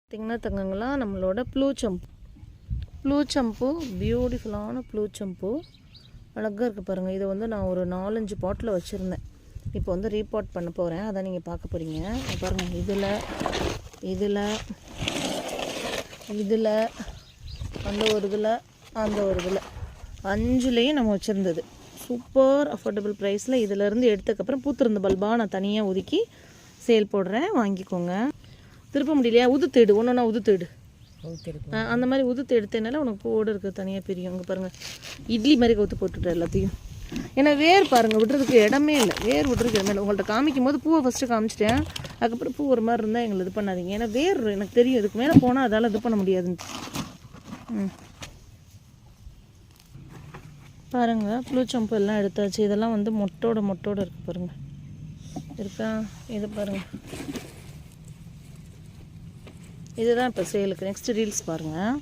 பார்த்திங்கன்னா தங்கங்களா நம்மளோட ப்ளூ சம்பு பியூட்டிஃபுல்லான ப்ளூ சம்பு அழகாக இருக்குது பாருங்கள். இதை வந்து நான் ஒரு 4-5 பாட்டில் வச்சுருந்தேன். இப்போ வந்து ரீபாட் பண்ண போகிறேன். அதான் நீங்கள் பார்க்க போகிறீங்க. பாருங்கள், இதில் அந்த ஒரு இதில் 5லேயும் நம்ம வச்சுருந்தது சூப்பர் அஃபோர்டபுள் ப்ரைஸில். இதிலேருந்து எடுத்ததுக்கப்புறம் பூத்திருந்த பல்பாக நான் தனியாக ஒதுக்கி சேல் போடுறேன், வாங்கிக்கோங்க. திருப்ப முடியலையா? உதுத்தேடு ஒன்றா உதுத்தேடு அந்த மாதிரி உதுத்து எடுத்தேனால உனக்கு பூவோடு இருக்குது தனியாக பிரியும். இங்கே பாருங்கள், இட்லி மாதிரி கவுத்து போட்டுவிட்டேன் எல்லாத்தையும். ஏன்னா வேர் பாருங்கள், விடுறதுக்கு இடமே இல்லை. வேர் விடுறதுக்கு இடமே இல்லை. உங்கள்கிட்ட காமிக்கும் போது பூவை ஃபஸ்ட்டு காமிச்சிட்டேன். அதுக்கப்புறம் பூ ஒரு மாதிரி இருந்தால் எங்களை இது பண்ணாதீங்க. ஏன்னா வேர் எனக்கு தெரியும், இதுக்கு மேலே போனால் அதால் இது பண்ண முடியாதுன்னு. பாருங்கள், ப்ளூ சம்பு எல்லாம் எடுத்தாச்சு. இதெல்லாம் வந்து மொட்டோட இருக்குது பாருங்கள். இருக்கா? இது பாருங்கள், இதுதான் இப்போ சேலுக்கு. நெக்ஸ்ட் ரீல்ஸ் பாருங்கள்.